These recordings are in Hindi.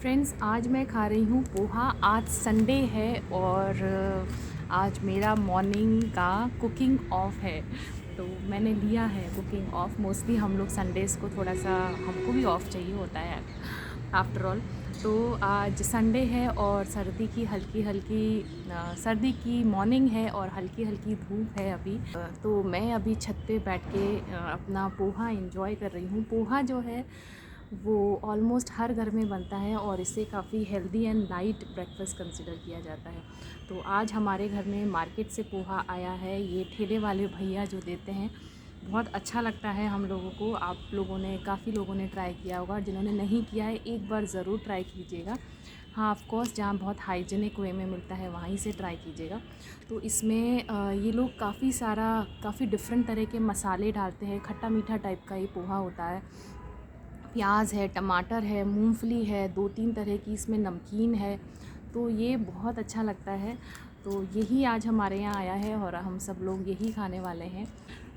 फ्रेंड्स, आज मैं खा रही हूँ पोहा। आज संडे है और आज मेरा मॉर्निंग का कुकिंग ऑफ है, तो मैंने लिया है कुकिंग ऑफ। मोस्टली हम लोग संडेज़ को थोड़ा सा हमको भी ऑफ चाहिए होता है आफ्टर ऑल। तो आज संडे है और सर्दी की हल्की हल्की सर्दी की मॉर्निंग है और हल्की हल्की धूप है अभी। तो मैं अभी छत पे बैठ के अपना पोहा एंजॉय कर रही हूँ। पोहा जो है वो ऑलमोस्ट हर घर में बनता है और इसे काफ़ी healthy and light breakfast consider किया जाता है। तो आज हमारे घर में मार्केट से पोहा आया है। ये ठेले वाले भैया जो देते हैं, बहुत अच्छा लगता है हम लोगों को। आप लोगों ने काफ़ी लोगों ने ट्राई किया होगा, जिन्होंने नहीं किया है एक बार ज़रूर ट्राई कीजिएगा। हाँ, ऑफ कोर्स जहाँ बहुत हाइजीनिक वे में मिलता है वहीं से ट्राई कीजिएगा। तो इसमें ये लोग काफ़ी डिफरेंट तरह के मसाले डालते हैं। खट्टा मीठा टाइप का ये पोहा होता है। प्याज है, टमाटर है, मूंगफली है, 2-3 तरह की इसमें नमकीन है। तो ये बहुत अच्छा लगता है। तो यही आज हमारे यहाँ आया है और हम सब लोग यही खाने वाले हैं।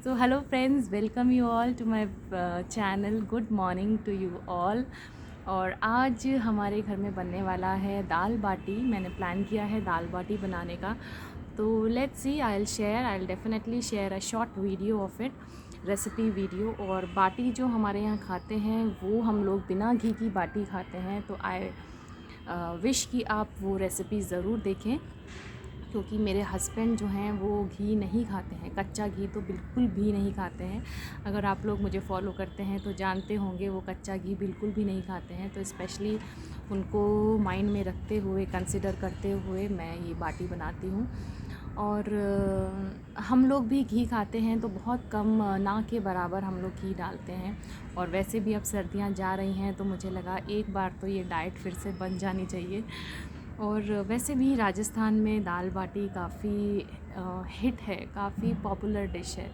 So hello friends, welcome you all to my channel. Good morning to you all. और आज हमारे घर में बनने वाला है दाल बाटी। मैंने प्लान किया है दाल बाटी बनाने का। तो let's see, I will definitely share a short video of it, recipe video. और बाटी जो हमारे यहाँ खाते हैं वो हम लोग बिना घी की बाटी खाते हैं। तो आई विश कि आप वो रेसिपी ज़रूर देखें, क्योंकि मेरे हस्बैंड जो हैं वो घी नहीं खाते हैं। कच्चा घी तो बिल्कुल भी नहीं खाते हैं। अगर आप लोग मुझे फॉलो करते हैं तो जानते होंगे वो कच्चा घी बिल्कुल भी नहीं खाते हैं। तो स्पेशली उनको माइंड में रखते हुए, कंसिडर करते हुए मैं ये बाटी बनाती हूँ। और हम लोग भी घी खाते हैं तो बहुत कम, ना के बराबर हम लोग घी डालते हैं। और वैसे भी अब सर्दियाँ जा रही हैं तो मुझे लगा एक बार तो ये डाइट फिर से बन जानी चाहिए। और वैसे भी राजस्थान में दाल बाटी काफ़ी हिट है, काफ़ी पॉपुलर डिश है।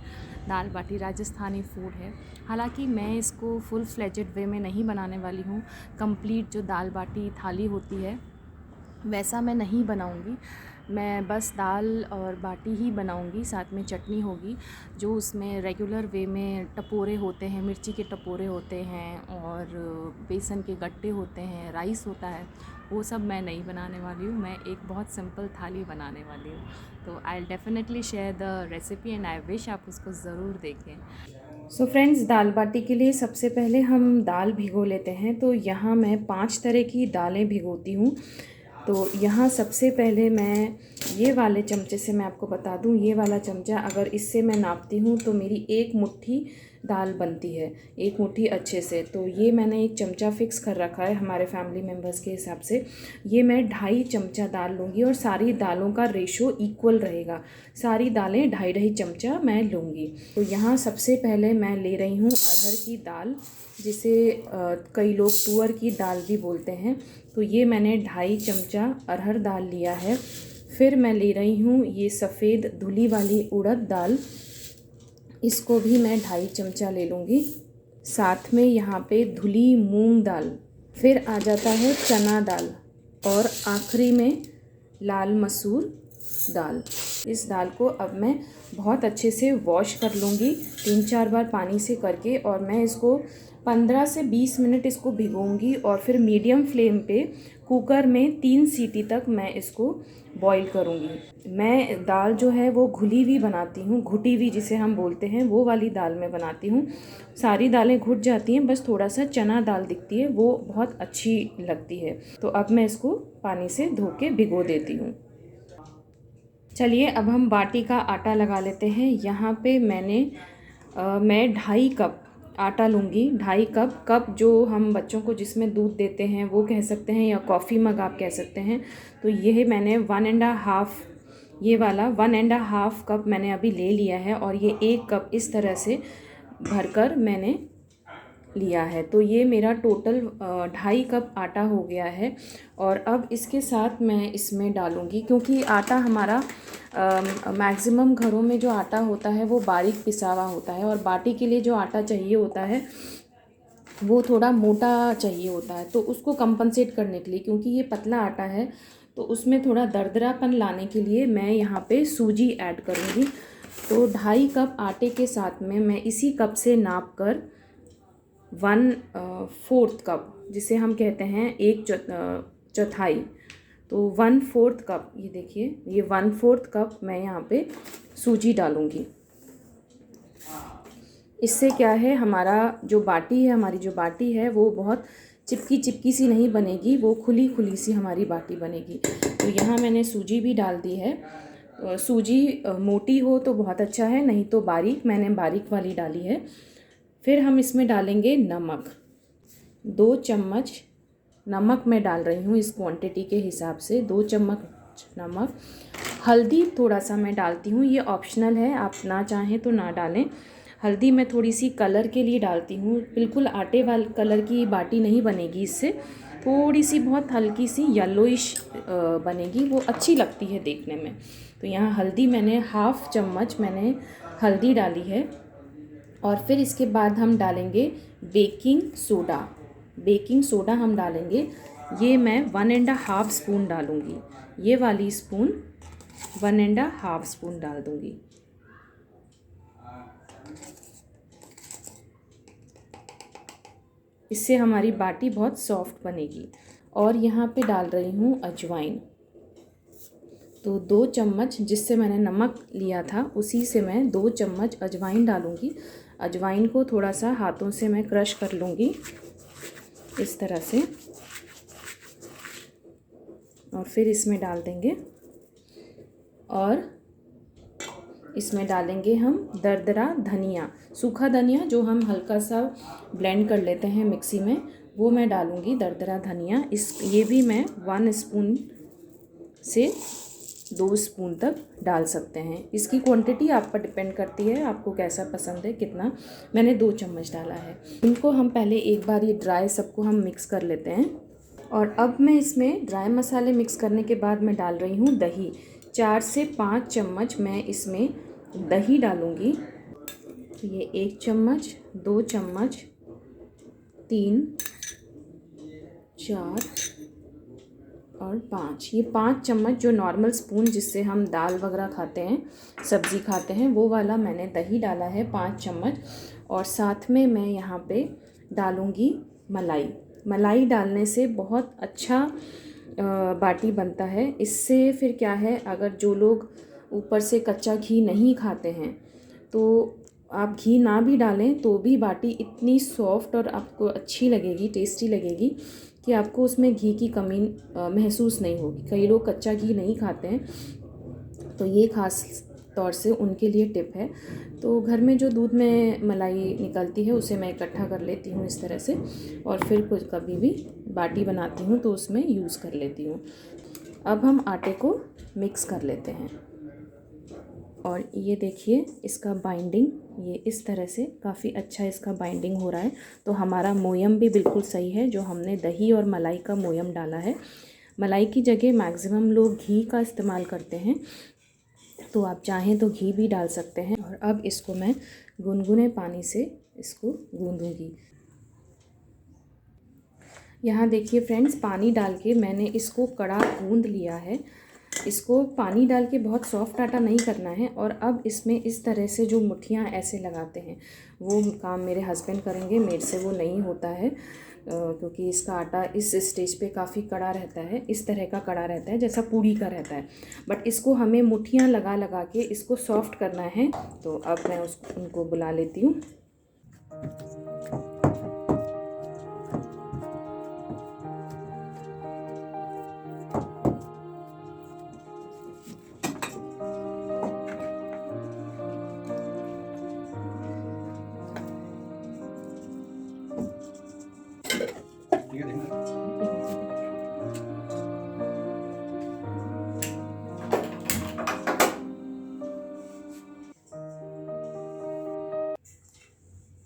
दाल बाटी राजस्थानी फूड है। हालांकि मैं इसको फुल फ्लेजेड वे में नहीं बनाने वाली हूँ। कंप्लीट जो दाल बाटी थाली होती है वैसा मैं नहीं बनाऊंगी। मैं बस दाल और बाटी ही बनाऊंगी, साथ में चटनी होगी। जो उसमें रेगुलर वे में टपोरे होते हैं, मिर्ची के टपोरे होते हैं और बेसन के गट्टे होते हैं, राइस होता है, वो सब मैं नहीं बनाने वाली हूँ। मैं एक बहुत सिंपल थाली बनाने वाली हूँ। तो I will definitely share the recipe and I wish आप उसको ज़रूर देखें। सो फ्रेंड्स, दाल बाटी के लिए सबसे पहले हम दाल भिगो लेते हैं। तो यहाँ मैं 5 तरह की दालें भिगोती हूँ। तो यहाँ सबसे पहले मैं ये वाले चमचे से, मैं आपको बता दूँ, ये वाला चमचा अगर इससे मैं नापती हूँ तो मेरी 1 मुट्ठी दाल बनती है, 1 मुट्ठी अच्छे से। तो ये मैंने एक चमचा फ़िक्स कर रखा है हमारे फैमिली मेम्बर्स के हिसाब से। ये मैं 2.5 चमचा दाल लूँगी और सारी दालों का रेशो इक्वल रहेगा। सारी दालें 2.5 चमचा मैं लूँगी। तो यहाँ सबसे पहले मैं ले रही हूँ अरहर की दाल, जिसे कई लोग तुअर की दाल भी बोलते हैं। तो ये मैंने 2.5 चमचा अरहर दाल लिया है। फिर मैं ले रही हूँ ये सफ़ेद धुली वाली उड़द दाल, इसको भी मैं 2.5 चमचा ले लूँगी। साथ में यहाँ पे धुली मूंग दाल, फिर आ जाता है चना दाल और आखिरी में लाल मसूर दाल। इस दाल को अब मैं बहुत अच्छे से वॉश कर लूँगी 3-4 बार पानी से करके, और मैं इसको 15 से 20 मिनट इसको भिगोऊंगी और फिर मीडियम फ्लेम पे कुकर में 3 सीटी तक मैं इसको बॉईल करूँगी। मैं दाल जो है वो घुली हुई बनाती हूँ, घुटी हुई जिसे हम बोलते हैं, वो वाली दाल मैं बनाती हूँ। सारी दालें घुट जाती हैं, बस थोड़ा सा चना दाल दिखती है, वो बहुत अच्छी लगती है। तो अब मैं इसको पानी से धो के भिगो देती हूँ। चलिए अब हम बाटी का आटा लगा लेते हैं। यहाँ पे मैं 2.5 कप आटा लूँगी। 2.5 कप जो हम बच्चों को जिसमें दूध देते हैं वो कह सकते हैं, या कॉफ़ी मग आप कह सकते हैं। तो यह मैंने 1.5, ये वाला 1.5 कप मैंने अभी ले लिया है और ये 1 कप इस तरह से भरकर मैंने लिया है। तो ये मेरा टोटल 2.5 कप आटा हो गया है। और अब इसके साथ मैं इसमें डालूँगी, क्योंकि आटा हमारा मैक्सिमम घरों में जो आटा होता है वो बारीक पिसा हुआ होता है, और बाटी के लिए जो आटा चाहिए होता है वो थोड़ा मोटा चाहिए होता है। तो उसको कंपनसेट करने के लिए, क्योंकि ये पतला आटा है, तो उसमें थोड़ा दरदरापन लाने के लिए मैं यहाँ पे सूजी ऐड करूँगी। तो 2.5 कप आटे के साथ में मैं इसी कप से नाप कर 1/4 कप जिसे हम कहते हैं एक चौथाई, तो 1/4 कप, ये देखिए ये 1/4 कप मैं यहाँ पे सूजी डालूँगी। इससे क्या है, हमारी जो बाटी है वो बहुत चिपकी चिपकी सी नहीं बनेगी, वो खुली खुली सी हमारी बाटी बनेगी। तो यहाँ मैंने सूजी भी डाल दी है। सूजी मोटी हो तो बहुत अच्छा है, नहीं तो बारीक, मैंने बारीक वाली डाली है। फिर हम इसमें डालेंगे नमक, 2 चम्मच नमक मैं डाल रही हूँ इस क्वांटिटी के हिसाब से, 2 चम्मच नमक। हल्दी थोड़ा सा मैं डालती हूँ, ये ऑप्शनल है, आप ना चाहें तो ना डालें। हल्दी मैं थोड़ी सी कलर के लिए डालती हूँ, बिल्कुल आटे वाले कलर की बाटी नहीं बनेगी इससे, थोड़ी सी बहुत हल्की सी येलोइश बनेगी, वो अच्छी लगती है देखने में। तो यहाँ हल्दी मैंने 1/2 चम्मच मैंने हल्दी डाली है। और फिर इसके बाद हम डालेंगे बेकिंग सोडा। बेकिंग सोडा हम डालेंगे, ये मैं 1.5 स्पून डालूँगी, ये वाली स्पून 1.5 स्पून डाल दूँगी। इससे हमारी बाटी बहुत सॉफ्ट बनेगी। और यहाँ पे डाल रही हूँ अजवाइन, तो 2 चम्मच, जिससे मैंने नमक लिया था उसी से मैं 2 चम्मच अजवाइन डालूँगी। अजवाइन को थोड़ा सा हाथों से मैं क्रश कर लूँगी इस तरह से, और फिर इसमें डाल देंगे, और इसमें डालेंगे हम दरदरा धनिया, सूखा धनिया जो हम हल्का सा ब्लेंड कर लेते हैं मिक्सी में, वो मैं डालूँगी दरदरा धनिया। ये भी मैं 1 स्पून से 2 स्पून तक डाल सकते हैं। इसकी क्वांटिटी आप पर डिपेंड करती है, आपको कैसा पसंद है कितना। मैंने 2 चम्मच डाला है। इनको हम पहले एक बार ये ड्राई सबको हम मिक्स कर लेते हैं। और अब मैं इसमें ड्राई मसाले मिक्स करने के बाद मैं डाल रही हूँ दही, 4 से 5 चम्मच मैं इसमें दही डालूँगी। तो ये 1 चम्मच, 2 चम्मच, 3, 4 और 5, ये 5 चम्मच जो नॉर्मल स्पून जिससे हम दाल वगैरह खाते हैं, सब्ज़ी खाते हैं, वो वाला मैंने दही डाला है 5 चम्मच। और साथ में मैं यहाँ पे डालूँगी मलाई। मलाई डालने से बहुत अच्छा बाटी बनता है। इससे फिर क्या है, अगर जो लोग ऊपर से कच्चा घी नहीं खाते हैं तो आप घी ना भी डालें तो भी बाटी इतनी सॉफ्ट और आपको अच्छी लगेगी, टेस्टी लगेगी कि आपको उसमें घी की कमी महसूस नहीं होगी। कई लोग कच्चा घी नहीं खाते हैं, तो ये ख़ास तौर से उनके लिए टिप है। तो घर में जो दूध में मलाई निकलती है उसे मैं इकट्ठा कर लेती हूँ इस तरह से, और फिर कुछ कभी भी बाटी बनाती हूँ तो उसमें यूज़ कर लेती हूँ। अब हम आटे को मिक्स कर लेते हैं, और ये देखिए इसका बाइंडिंग, ये इस तरह से काफ़ी अच्छा इसका बाइंडिंग हो रहा है। तो हमारा मोयम भी बिल्कुल सही है, जो हमने दही और मलाई का मोयम डाला है। मलाई की जगह मैक्सिमम लोग घी का इस्तेमाल करते हैं, तो आप चाहें तो घी भी डाल सकते हैं। और अब इसको मैं गुनगुने पानी से इसको गूंदूंगी। यहाँ देखिए फ्रेंड्स, पानी डाल के मैंने इसको कड़ा गूंद लिया है। इसको पानी डाल के बहुत सॉफ्ट आटा नहीं करना है। और अब इसमें इस तरह से जो मुठियाँ ऐसे लगाते हैं, वो काम मेरे हस्बैंड करेंगे, मेरे से वो नहीं होता है, क्योंकि इसका आटा इस स्टेज पे काफ़ी कड़ा रहता है, इस तरह का कड़ा रहता है जैसा पूड़ी का रहता है। बट इसको हमें मुठियाँ लगा लगा के इसको सॉफ्ट करना है। तो अब मैं उनको बुला लेती हूँ।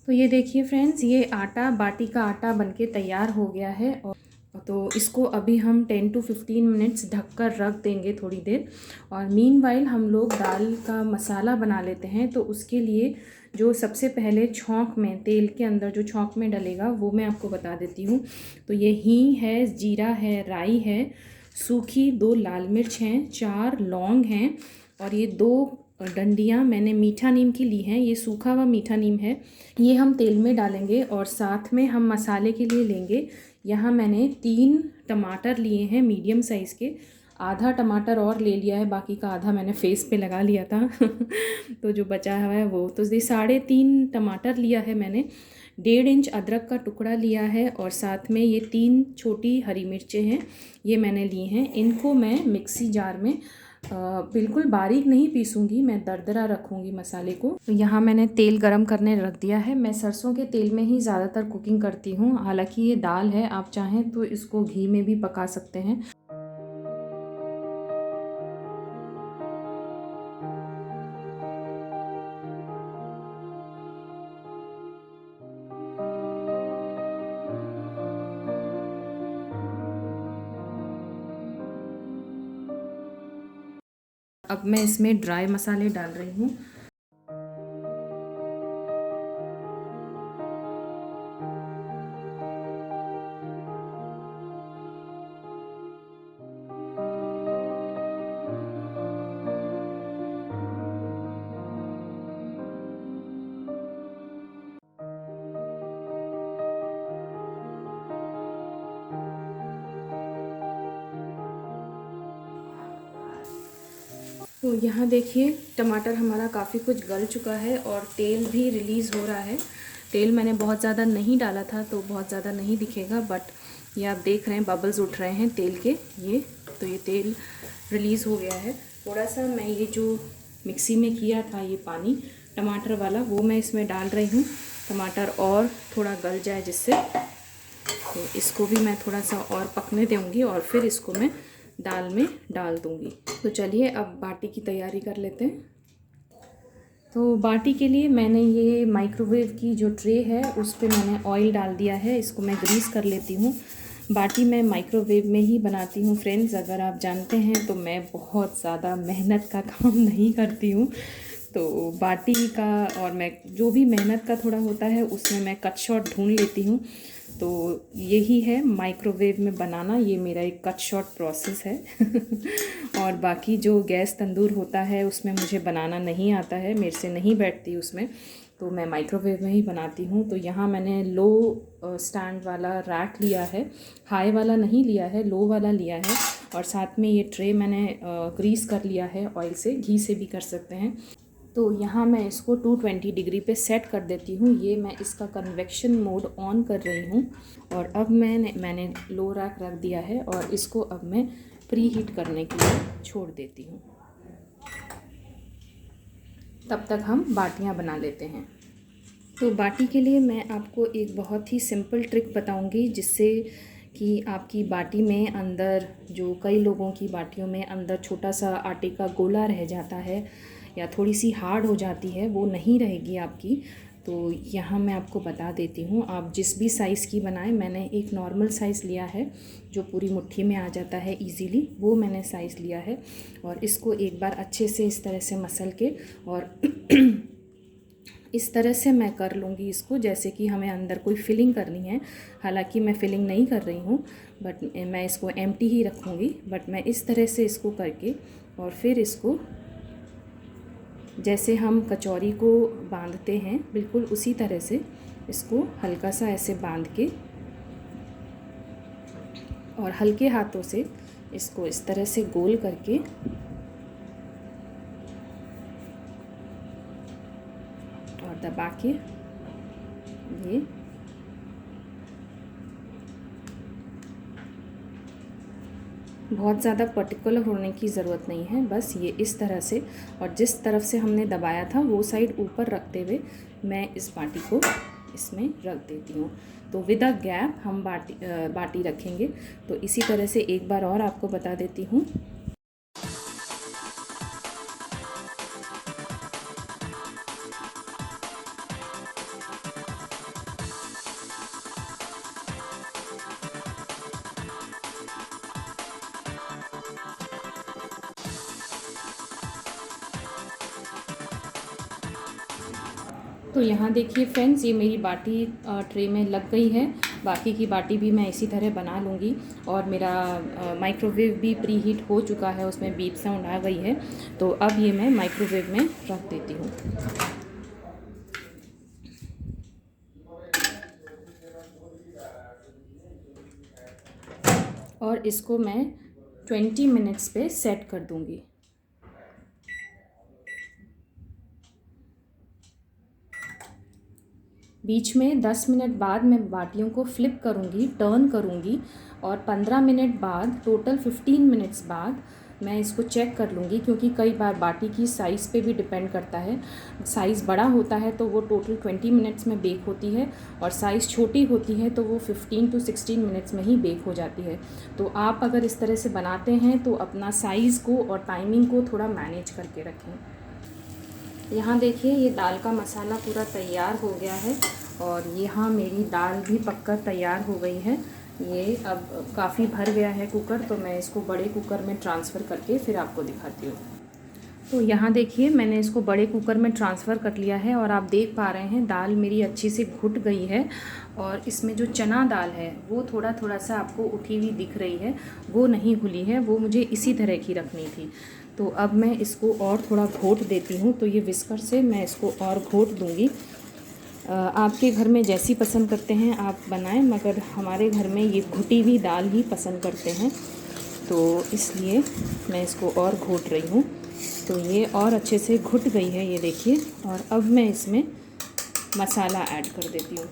तो ये देखिए फ्रेंड्स, ये आटा, बाटी का आटा बनके तैयार हो गया है। और तो इसको अभी हम 10 to 15 मिनट्स ढककर रख देंगे थोड़ी देर। और मीनवाइल हम लोग दाल का मसाला बना लेते हैं। तो उसके लिए जो सबसे पहले छौंक में, तेल के अंदर जो छौंक में डलेगा वो मैं आपको बता देती हूँ। तो ये हींग है, जीरा है, राई है, सूखी 2 लाल मिर्च हैं, 4 लौंग हैं, और ये 2 डंडियाँ मैंने मीठा नीम की ली हैं। ये सूखा हुआ मीठा नीम है, ये हम तेल में डालेंगे। और साथ में हम मसाले के लिए लेंगे यहाँ मैंने 3 टमाटर लिए हैं मीडियम साइज़ के, आधा टमाटर और ले लिया है, बाकी का आधा मैंने फेस पे लगा लिया था तो जो बचा हुआ है वो, तो ये 3.5 टमाटर लिया है मैंने, 1.5 इंच अदरक का टुकड़ा लिया है और साथ में ये 3 छोटी हरी मिर्चें हैं, ये मैंने ली हैं। इनको मैं मिक्सी जार में बिल्कुल बारीक नहीं पीसूँगी, मैं दरदरा रखूँगी मसाले को। तो यहाँ मैंने तेल गरम करने रख दिया है। मैं सरसों के तेल में ही ज़्यादातर कुकिंग करती हूँ, हालांकि ये दाल है, आप चाहें तो इसको घी में भी पका सकते हैं। अब मैं इसमें ड्राई मसाले डाल रही हूँ। तो यहाँ देखिए टमाटर हमारा काफ़ी कुछ गल चुका है और तेल भी रिलीज़ हो रहा है। तेल मैंने बहुत ज़्यादा नहीं डाला था तो बहुत ज़्यादा नहीं दिखेगा, बट ये आप देख रहे हैं बबल्स उठ रहे हैं तेल के, ये तो ये तेल रिलीज़ हो गया है। थोड़ा सा मैं ये जो मिक्सी में किया था ये पानी टमाटर वाला, वो मैं इसमें डाल रही हूँ, टमाटर और थोड़ा गल जाए जिससे, तो इसको भी मैं थोड़ा सा और पकने दूँगी और फिर इसको मैं दाल में डाल दूँगी। तो चलिए अब बाटी की तैयारी कर लेते हैं। तो बाटी के लिए मैंने ये माइक्रोवेव की जो ट्रे है उस पे मैंने ऑयल डाल दिया है, इसको मैं ग्रीस कर लेती हूँ। बाटी मैं माइक्रोवेव में ही बनाती हूँ फ्रेंड्स, अगर आप जानते हैं तो मैं बहुत ज़्यादा मेहनत का काम नहीं करती हूँ। तो बाटी का और मैं जो भी मेहनत का थोड़ा होता है उसमें मैं कट शॉट ढूंढ लेती हूँ। तो यही है माइक्रोवेव में बनाना, ये मेरा एक कट शॉट प्रोसेस है और बाकी जो गैस तंदूर होता है उसमें मुझे बनाना नहीं आता है, मेरे से नहीं बैठती उसमें, तो मैं माइक्रोवेव में ही बनाती हूँ। तो यहाँ मैंने लो स्टैंड वाला रैक लिया है, हाई वाला नहीं लिया है, लो वाला लिया है, और साथ में ये ट्रे मैंने ग्रीस कर लिया है ऑयल से, घी से भी कर सकते हैं। तो यहाँ मैं इसको 220 डिग्री पे सेट कर देती हूँ। ये मैं इसका कन्वेक्शन मोड ऑन कर रही हूँ और अब मैंने लो रैक रख दिया है और इसको अब मैं प्री हीट करने के लिए छोड़ देती हूँ। तब तक हम बाटियाँ बना लेते हैं। तो बाटी के लिए मैं आपको एक बहुत ही सिंपल ट्रिक बताऊँगी जिससे कि आपकी बाटी में अंदर, जो कई लोगों की बाटियों में अंदर छोटा सा आटे का गोला रह जाता है या थोड़ी सी हार्ड हो जाती है, वो नहीं रहेगी आपकी। तो यहाँ मैं आपको बता देती हूँ, आप जिस भी साइज़ की बनाएं, मैंने एक नॉर्मल साइज़ लिया है जो पूरी मुट्ठी में आ जाता है इजीली, वो मैंने साइज़ लिया है और इसको एक बार अच्छे से इस तरह से मसल के और इस तरह से मैं कर लूँगी इसको, जैसे कि हमें अंदर कोई फिलिंग करनी है। हालांकि मैं फिलिंग नहीं कर रही हूँ, बट मैं इसको एम्प्टी ही रखूँगी, बट मैं इस तरह से इसको करके और फिर इसको जैसे हम कचौरी को बांधते हैं बिल्कुल उसी तरह से इसको हल्का सा ऐसे बांध के और हल्के हाथों से इसको इस तरह से गोल करके और दबा के ये बहुत ज़्यादा पर्टिकुलर होने की ज़रूरत नहीं है, बस ये इस तरह से, और जिस तरफ से हमने दबाया था वो साइड ऊपर रखते हुए मैं इस बाटी को इसमें रख देती हूँ। तो विद अ गैप हम बाटी रखेंगे। तो इसी तरह से एक बार और आपको बता देती हूँ। तो यहाँ देखिए फ्रेंड्स, ये मेरी बाटी ट्रे में लग गई है। बाकी की बाटी भी मैं इसी तरह बना लूँगी और मेरा माइक्रोवेव भी प्री हीट हो चुका है, उसमें बीप साउंड आ गई है। तो अब ये मैं माइक्रोवेव में रख देती हूँ। और इसको मैं 20 मिनट्स पे सेट कर दूँगी। बीच में 10 मिनट बाद मैं बाटियों को फ्लिप करूँगी, टर्न करूँगी और 15 मिनट बाद, टोटल 15 मिनट्स बाद मैं इसको चेक कर लूँगी, क्योंकि कई बार बाटी की साइज़ पे भी डिपेंड करता है। साइज़ बड़ा होता है तो वो टोटल 20 मिनट्स में बेक होती है, और साइज़ छोटी होती है तो वो 15 to 16 मिनट्स में ही बेक हो जाती है। तो आप अगर इस तरह से बनाते हैं तो अपना साइज़ को और टाइमिंग को थोड़ा मैनेज करके रखें। यहाँ देखिए, ये दाल का मसाला पूरा तैयार हो गया है और यहाँ मेरी दाल भी पककर तैयार हो गई है। ये अब काफ़ी भर गया है कुकर, तो मैं इसको बड़े कुकर में ट्रांसफ़र करके फिर आपको दिखाती हूँ। तो यहाँ देखिए, मैंने इसको बड़े कुकर में ट्रांसफ़र कर लिया है और आप देख पा रहे हैं दाल मेरी अच्छी से घुट गई है, और इसमें जो चना दाल है वो थोड़ा थोड़ा सा आपको उठी हुई दिख रही है, वो नहीं घुली है, वो मुझे इसी तरह की रखनी थी। तो अब मैं इसको और थोड़ा घोट देती हूँ। तो ये विस्कर से मैं इसको और घोट दूँगी। आपके घर में जैसी पसंद करते हैं आप बनाएं, मगर हमारे घर में ये घुटी हुई दाल ही पसंद करते हैं, तो इसलिए मैं इसको और घोट रही हूँ। तो ये और अच्छे से घुट गई है, ये देखिए। और अब मैं इसमें मसाला ऐड कर देती हूँ।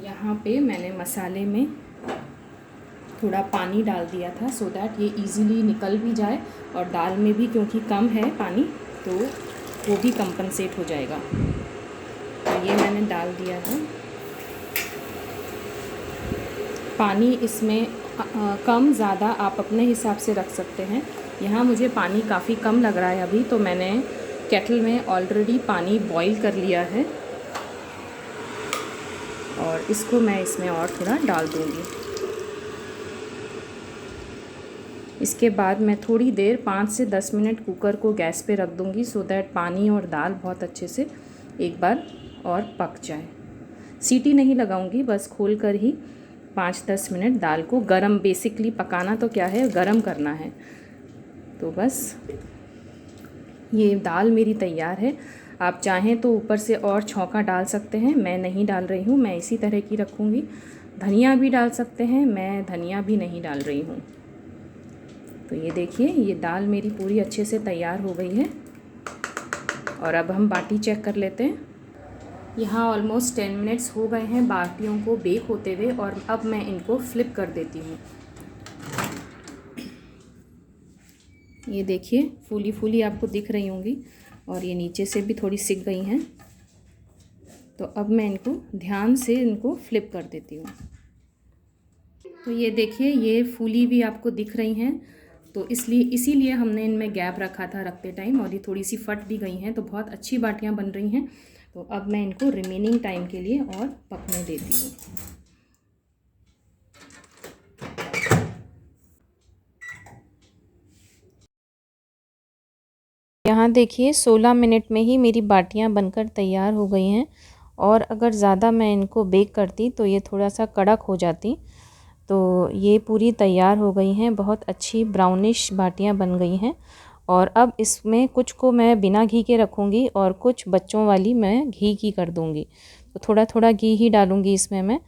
यहाँ पे मैंने मसाले में थोड़ा पानी डाल दिया था, सो दैट ये इजीली निकल भी जाए, और दाल में भी क्योंकि कम है पानी तो वो भी कंपनसेट हो जाएगा। तो ये मैंने डाल दिया है पानी। इसमें कम ज़्यादा आप अपने हिसाब से रख सकते हैं। यहाँ मुझे पानी काफ़ी कम लग रहा है अभी, तो मैंने केटल में ऑलरेडी पानी बॉईल कर लिया है और इसको मैं इसमें और थोड़ा डाल दूँगी। इसके बाद मैं थोड़ी देर 5 से 10 मिनट कुकर को गैस पे रख दूँगी, सो दैट पानी और दाल बहुत अच्छे से एक बार और पक जाए। सीटी नहीं लगाऊंगी, बस खोलकर ही 5-10 मिनट दाल को गरम, बेसिकली पकाना तो क्या है, गरम करना है। तो बस ये दाल मेरी तैयार है। आप चाहें तो ऊपर से और छौंका डाल सकते हैं, मैं नहीं डाल रही हूँ, मैं इसी तरह की रखूँगी। धनिया भी डाल सकते हैं, मैं धनिया भी नहीं डाल रही हूँ। तो ये देखिए, ये दाल मेरी पूरी अच्छे से तैयार हो गई है। और अब हम बाटी चेक कर लेते हैं। यहाँ ऑलमोस्ट 10 मिनट्स हो गए हैं बाटियों को बेक होते हुए, और अब मैं इनको फ्लिप कर देती हूँ। ये देखिए, फूली फूली आपको दिख रही होंगी, और ये नीचे से भी थोड़ी सिक गई हैं। तो अब मैं इनको ध्यान से इनको फ्लिप कर देती हूँ। तो ये देखिए, ये फूली भी आपको दिख रही हैं, तो इसीलिए हमने इनमें गैप रखा था रखते टाइम, और ये थोड़ी सी फट भी गई हैं, तो बहुत अच्छी बाटियाँ बन रही हैं। तो अब मैं इनको रिमेनिंग टाइम के लिए और पकने देती हूँ। यहाँ देखिए, 16 मिनट में ही मेरी बाटियाँ बनकर तैयार हो गई हैं, और अगर ज़्यादा मैं इनको बेक करती तो ये थोड़ा सा कड़क हो जाती। तो ये पूरी तैयार हो गई हैं, बहुत अच्छी ब्राउनिश बाटियाँ बन गई हैं। और अब इसमें कुछ को मैं बिना घी के रखूँगी और कुछ बच्चों वाली मैं घी की कर दूँगी। तो थोड़ा थोड़ा घी ही डालूँगी इसमें मैं।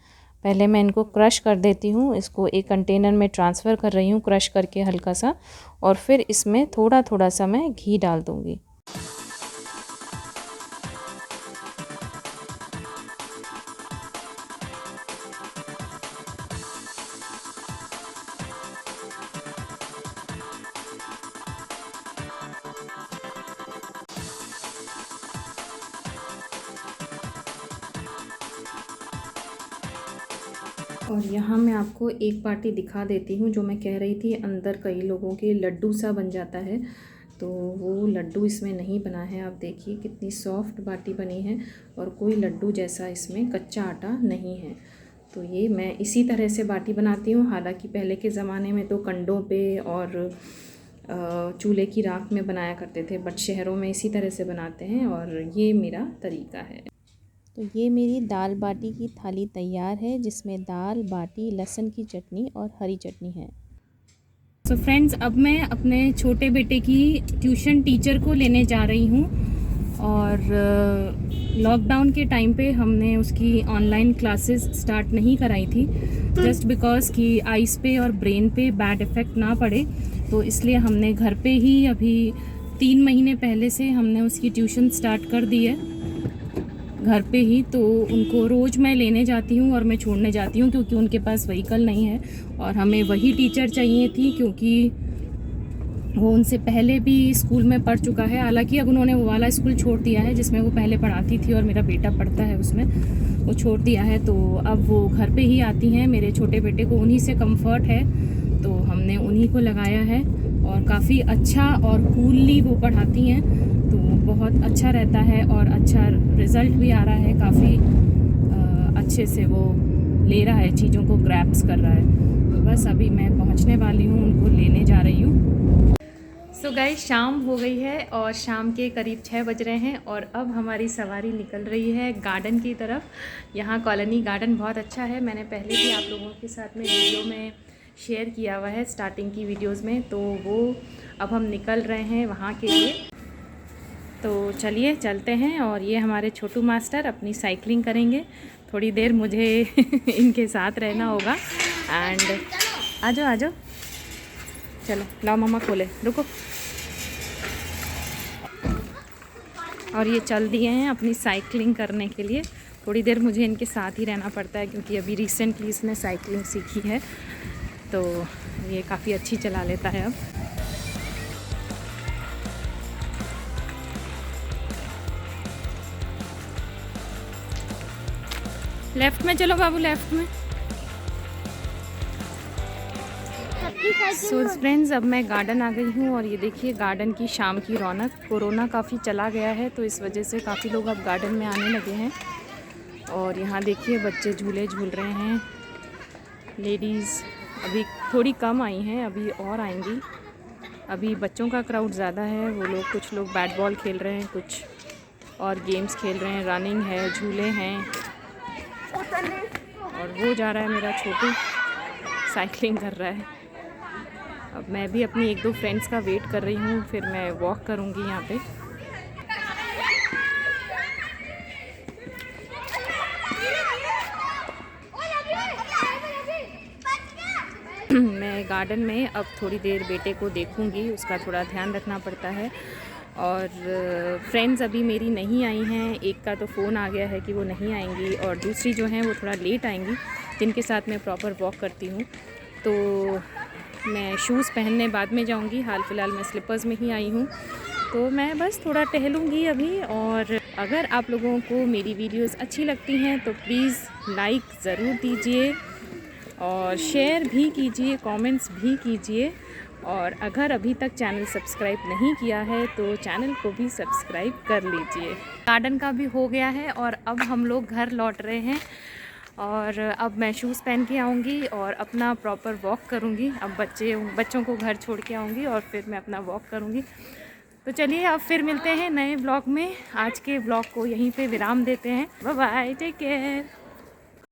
पहले मैं इनको क्रश कर देती हूँ, इसको एक कंटेनर में ट्रांसफ़र कर रही हूँ क्रश करके हल्का सा, और फिर इसमें थोड़ा थोड़ा सा मैं घी डाल दूँगी। और यहाँ मैं आपको एक बाटी दिखा देती हूँ, जो मैं कह रही थी अंदर कई लोगों के लड्डू सा बन जाता है, तो वो लड्डू इसमें नहीं बना है। आप देखिए कितनी सॉफ्ट बाटी बनी है, और कोई लड्डू जैसा इसमें कच्चा आटा नहीं है। तो ये मैं इसी तरह से बाटी बनाती हूँ। हालांकि पहले के ज़माने में तो कंडों पे और चूल्हे की राख में बनाया करते थे, बट शहरों में इसी तरह से बनाते हैं, और ये मेरा तरीका है। तो ये मेरी दाल बाटी की थाली तैयार है, जिसमें दाल बाटी, लहसुन की चटनी और हरी चटनी है। सो फ्रेंड्स, अब मैं अपने छोटे बेटे की ट्यूशन टीचर को लेने जा रही हूँ, और लॉकडाउन के टाइम पे हमने उसकी ऑनलाइन क्लासेस स्टार्ट नहीं कराई थी, जस्ट बिकॉज कि आइस पे और ब्रेन पे बैड इफ़ेक्ट ना पड़े, तो इसलिए हमने घर पे ही अभी 3 महीने पहले से हमने उसकी ट्यूशन स्टार्ट कर दी है घर पे ही। तो उनको रोज़ मैं लेने जाती हूँ और मैं छोड़ने जाती हूँ, क्योंकि उनके पास व्हीकल नहीं है और हमें वही टीचर चाहिए थी, क्योंकि वो उनसे पहले भी स्कूल में पढ़ चुका है। हालांकि अब उन्होंने वो वाला स्कूल छोड़ दिया है जिसमें वो पहले पढ़ाती थी और मेरा बेटा पढ़ता है उसमें, वो छोड़ दिया है। तो अब वो घर पे ही आती हैं, मेरे छोटे बेटे को उन्हीं से कंफर्ट है, तो हमने उन्हीं को लगाया है और काफ़ी अच्छा और कूलली वो पढ़ाती हैं, तो बहुत अच्छा रहता है और अच्छा रिज़ल्ट भी आ रहा है। काफ़ी अच्छे से वो ले रहा है, चीज़ों को ग्रैप्स कर रहा है। तो बस अभी मैं पहुंचने वाली हूँ, उनको लेने जा रही हूँ। सो गाइस, शाम हो गई है और शाम के करीब 6 बज रहे हैं और अब हमारी सवारी निकल रही है गार्डन की तरफ। यहाँ कॉलोनी गार्डन बहुत अच्छा है, मैंने पहले भी आप लोगों के साथ में वीडियो में शेयर किया हुआ है स्टार्टिंग की वीडियोस में। तो वो अब हम निकल रहे हैं वहाँ के लिए। तो चलिए चलते हैं। और ये हमारे छोटू मास्टर अपनी साइकिलिंग करेंगे, थोड़ी देर मुझे इनके साथ रहना होगा। एंड आ जाओ आ जाओ, चलो लाओ मम्मा खोले, रुको। और ये चल दिए हैं अपनी साइकिलिंग करने के लिए। थोड़ी देर मुझे इनके साथ ही रहना पड़ता है, क्योंकि अभी रिसेंटली इसने साइकिलिंग सीखी है, तो ये काफ़ी अच्छी चला लेता है अब। लेफ्ट में चलो बाबू, लेफ्ट में। सो फ्रेंड्स, अब मैं गार्डन आ गई हूँ और ये देखिए गार्डन की शाम की रौनक। कोरोना काफ़ी चला गया है, तो इस वजह से काफ़ी लोग अब गार्डन में आने लगे हैं। और यहाँ देखिए बच्चे झूले झूल रहे हैं। लेडीज़ अभी थोड़ी कम आई हैं, अभी और आएंगी। अभी बच्चों का क्राउड ज़्यादा है, वो लोग कुछ लोग बैट बॉल खेल रहे हैं, कुछ और गेम्स खेल रहे हैं, रनिंग है, झूले हैं। और वो जा रहा है मेरा छोटू, साइकिलिंग कर रहा है। अब मैं भी अपनी 1-2 फ्रेंड्स का वेट कर रही हूँ, फिर मैं वॉक करूँगी यहाँ पे। मैं गार्डन में अब थोड़ी देर बेटे को देखूँगी, उसका थोड़ा ध्यान रखना पड़ता है। और फ्रेंड्स अभी मेरी नहीं आई हैं, एक का तो फ़ोन आ गया है कि वो नहीं आएंगी, और दूसरी जो हैं वो थोड़ा लेट आएंगी, जिनके साथ मैं प्रॉपर वॉक करती हूँ। तो मैं शूज़ पहनने बाद में जाऊंगी, हाल फ़िलहाल मैं स्लीपर्स में ही आई हूँ, तो मैं बस थोड़ा टहलूँगी अभी। और अगर आप लोगों को मेरी वीडियोस अच्छी लगती हैं तो प्लीज़ लाइक ज़रूर दीजिए और शेयर भी कीजिए, कमेंट्स भी कीजिए। और अगर अभी तक चैनल सब्सक्राइब नहीं किया है तो चैनल को भी सब्सक्राइब कर लीजिए। गार्डन का भी हो गया है और अब हम लोग घर लौट रहे हैं। और अब मैं शूज़ पहन के आऊँगी और अपना प्रॉपर वॉक करूँगी। अब बच्चों को घर छोड़ के आऊँगी और फिर मैं अपना वॉक करूँगी। तो चलिए अब फिर मिलते हैं नए ब्लॉग में। आज के ब्लॉग को यहीं पे विराम देते हैं। Bye bye, take care.